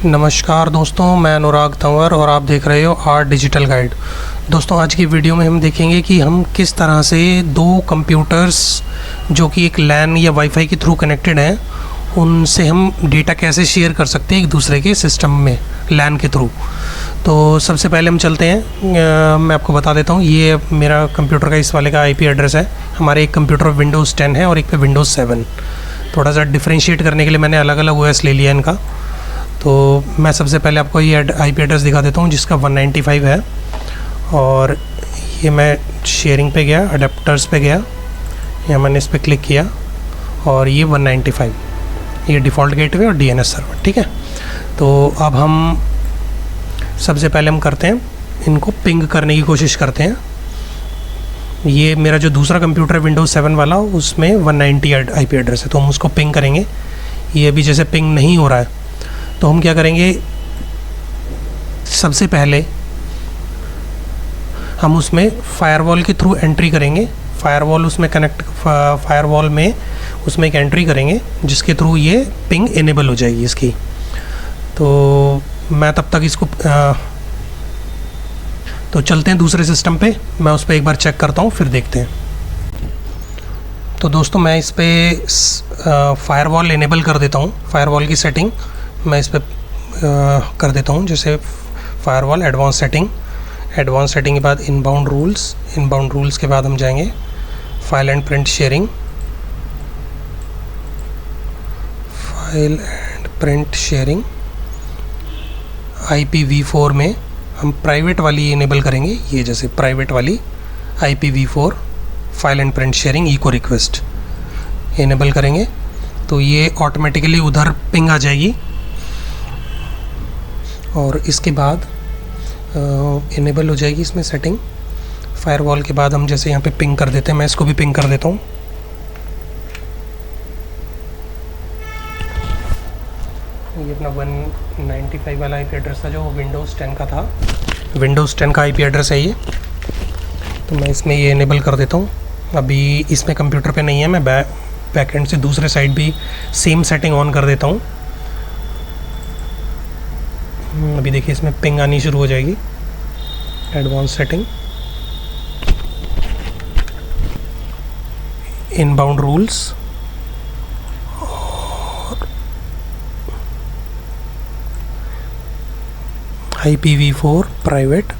नमस्कार दोस्तों, मैं अनुराग तंवर और आप देख रहे हो आर्ट डिजिटल गाइड। दोस्तों, आज की वीडियो में हम देखेंगे कि हम किस तरह से दो कंप्यूटर्स जो कि एक लैन या वाईफाई के थ्रू कनेक्टेड हैं, उनसे हम डेटा कैसे शेयर कर सकते हैं एक दूसरे के सिस्टम में लैन के थ्रू। तो सबसे पहले हम चलते हैं, मैं आपको बता देता हूँ। ये मेरा कंप्यूटर का इस वाले का आईपी एड्रेस है। हमारे एक कंप्यूटर विंडोज़ 10 है और एक पे विंडोज़ 7। थोड़ा सा डिफ्रेंशिएट करने के लिए मैंने अलग अलग ओएस ले लिया इनका। तो मैं सबसे पहले आपको ये आईपी एड्रेस दिखा देता हूँ जिसका 195 है। और ये मैं शेयरिंग पे गया, अडेप्टर्स पे गया, या मैंने इस पर क्लिक किया और ये 195, ये डिफ़ॉल्ट गेटवे और डीएनएस सर्वर। ठीक है, तो अब हम सबसे पहले हम करते हैं, इनको पिंग करने की कोशिश करते हैं। ये मेरा जो दूसरा कंप्यूटर है विंडोज़ 7 वाला, उसमें 190 आईपी एड्रेस है, तो हम उसको पिंग करेंगे। ये अभी जैसे पिंग नहीं हो रहा है, तो हम क्या करेंगे, सबसे पहले हम उसमें फ़ायरवॉल के थ्रू एंट्री करेंगे। फ़ायरवॉल उसमें कनेक्ट, फ़ायरवॉल में उसमें एक एंट्री करेंगे जिसके थ्रू ये पिंग इनेबल हो जाएगी इसकी। तो मैं तब तक इसको तो चलते हैं दूसरे सिस्टम पे, मैं उस पर एक बार चेक करता हूँ, फिर देखते हैं। तो दोस्तों, मैं इस पर फ़ायरवॉल इनेबल कर देता हूँ। फ़ायरवॉल की सेटिंग मैं इस पर कर देता हूँ, जैसे firewall advance setting. Advance setting के बाद इनबाउंड रूल्स, इनबाउंड रूल्स के बाद हम जाएंगे file and print sharing. File and print sharing IPv4 में हम प्राइवेट वाली इनेबल करेंगे। ये जैसे प्राइवेट वाली IPv4 file and print sharing echo request enable करेंगे, तो ये ऑटोमेटिकली उधर पिंग आ जाएगी। और इसके बाद इनेबल हो जाएगी इसमें सेटिंग। फायरवॉल के बाद हम जैसे यहाँ पे पिंग कर देते हैं, मैं इसको भी पिंग कर देता हूँ। ये अपना 195 वाला आईपी एड्रेस था जो विंडोज़ 10 का था। विंडोज़ 10 का आईपी एड्रेस है ये, तो मैं इसमें ये इनेबल कर देता हूँ। अभी इसमें कंप्यूटर पे नहीं है, मैं बैकएंड से दूसरे साइड भी सेम सेटिंग ऑन कर देता हूँ। अभी देखिए इसमें पिंग आनी शुरू हो जाएगी। एडवांस सेटिंग, इनबाउंड रूल्स, और IPv4 प्राइवेट,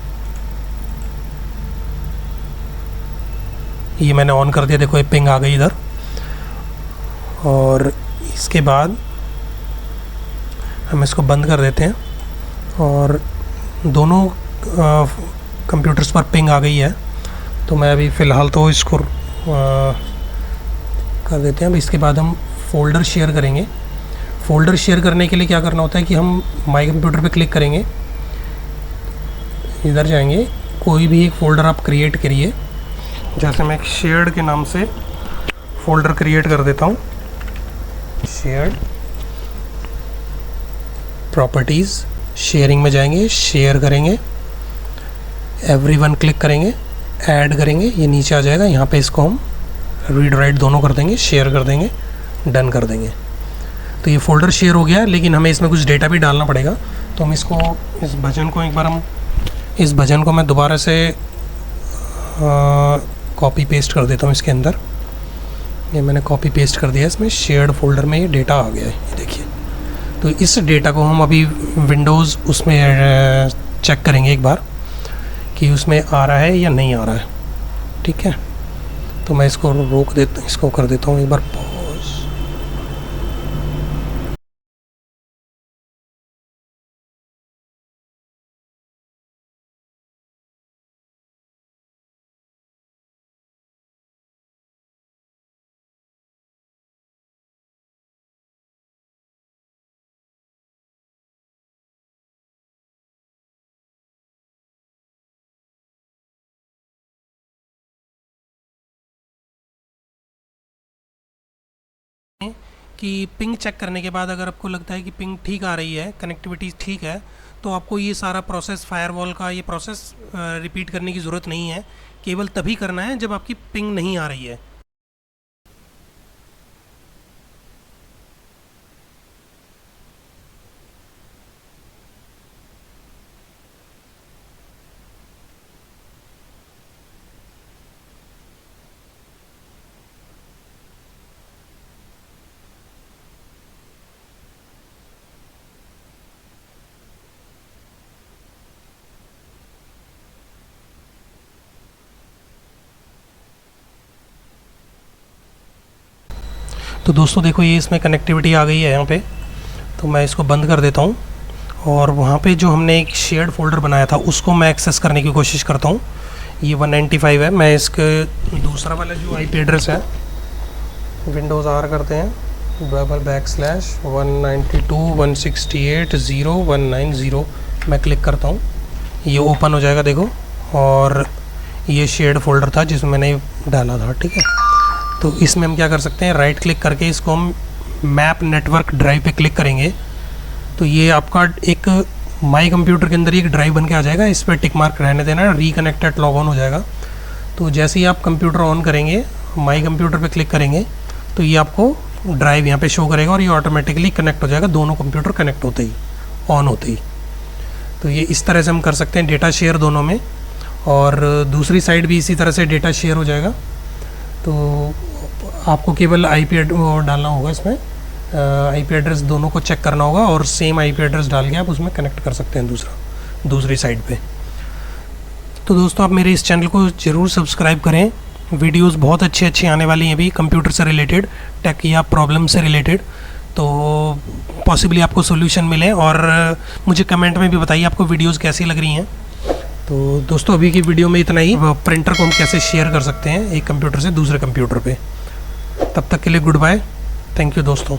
ये मैंने ऑन कर दिया। देखो ये पिंग आ गई इधर। और इसके बाद हम इसको बंद कर देते हैं और दोनों कंप्यूटर्स पर पिंग आ गई है। तो मैं अभी फ़िलहाल तो इसको कर देते हैं। अब इसके बाद हम फ़ोल्डर शेयर करेंगे। फ़ोल्डर शेयर करने के लिए क्या करना होता है कि हम माई कंप्यूटर पे क्लिक करेंगे, इधर जाएंगे, कोई भी एक फ़ोल्डर आप क्रिएट करिए। जैसे मैं एक शेयर्ड के नाम से फ़ोल्डर क्रिएट कर देता हूँ। शेयर्ड, प्रॉपर्टीज़, शेयरिंग में जाएंगे, शेयर करेंगे, एवरीवन क्लिक करेंगे, ऐड करेंगे, ये नीचे आ जाएगा। यहाँ पे इसको हम रीड राइट दोनों कर देंगे, शेयर कर देंगे, डन कर देंगे। तो ये फ़ोल्डर शेयर हो गया, लेकिन हमें इसमें कुछ डेटा भी डालना पड़ेगा। तो हम इसको, इस भजन को एक बार हम, इस भजन को मैं दोबारा से कॉपी पेस्ट कर देता हूँ इसके अंदर। ये मैंने कॉपी पेस्ट कर दिया, इसमें शेयर्ड फ़ोल्डर में ये डेटा आ गया है, ये देखिए। तो इस डेटा को हम अभी विंडोज़ उसमें चेक करेंगे एक बार कि उसमें आ रहा है या नहीं आ रहा है। ठीक है, तो मैं इसको रोक देता, इसको कर देता हूँ एक बार पॉज। कि पिंग चेक करने के बाद अगर आपको लगता है कि पिंग ठीक आ रही है, कनेक्टिविटी ठीक है, तो आपको ये सारा प्रोसेस, फायरवॉल का ये प्रोसेस रिपीट करने की ज़रूरत नहीं है। केवल तभी करना है जब आपकी पिंग नहीं आ रही है। तो दोस्तों देखो ये इसमें कनेक्टिविटी आ गई है यहाँ पे, तो मैं इसको बंद कर देता हूँ और वहाँ पे जो हमने एक शेयर्ड फोल्डर बनाया था उसको मैं एक्सेस करने की कोशिश करता हूँ। ये 195 है, मैं इसके दूसरा वाला जो IP एड्रेस है विंडोज़ R करते हैं /192.168.0.190 मैं क्लिक करता हूँ, ये ओपन हो जाएगा देखो। और ये शेयर्ड फोल्डर था जिसमें मैंने डाला था, ठीक है। तो इसमें हम क्या कर सकते हैं, राइट क्लिक करके इसको हम मैप नेटवर्क ड्राइव पे क्लिक करेंगे तो ये आपका एक माई कंप्यूटर के अंदर ही एक ड्राइव बन के आ जाएगा। इस पर टिक मार्क रहने देना, रिकनेक्टेड लॉग ऑन हो जाएगा। तो जैसे ही आप कंप्यूटर ऑन करेंगे, माई कंप्यूटर पे क्लिक करेंगे तो ये आपको ड्राइव यहाँ पे शो करेगा और ये ऑटोमेटिकली कनेक्ट हो जाएगा, दोनों कंप्यूटर कनेक्ट होते ही, ऑन होते ही। तो ये इस तरह से हम कर सकते हैं डेटा शेयर दोनों में, और दूसरी साइड भी इसी तरह से डेटा शेयर हो जाएगा। तो आपको केवल IP डालना होगा इसमें, IP एड्रेस दोनों को चेक करना होगा और सेम IP एड्रेस डाल के आप उसमें कनेक्ट कर सकते हैं दूसरी साइड पे। तो दोस्तों आप मेरे इस चैनल को ज़रूर सब्सक्राइब करें, वीडियोस बहुत अच्छे आने वाली हैं अभी कंप्यूटर से रिलेटेड, टेक या प्रॉब्लम से रिलेटेड। तो पॉसिबली आपको सोल्यूशन मिले, और मुझे कमेंट में भी बताइए आपको वीडियोस कैसी लग रही हैं। तो दोस्तों अभी की वीडियो में इतना ही। प्रिंटर को हम कैसे शेयर कर सकते हैं एक कंप्यूटर से दूसरे कंप्यूटर पे। तब तक के लिए गुड बाय, थैंक यू दोस्तों।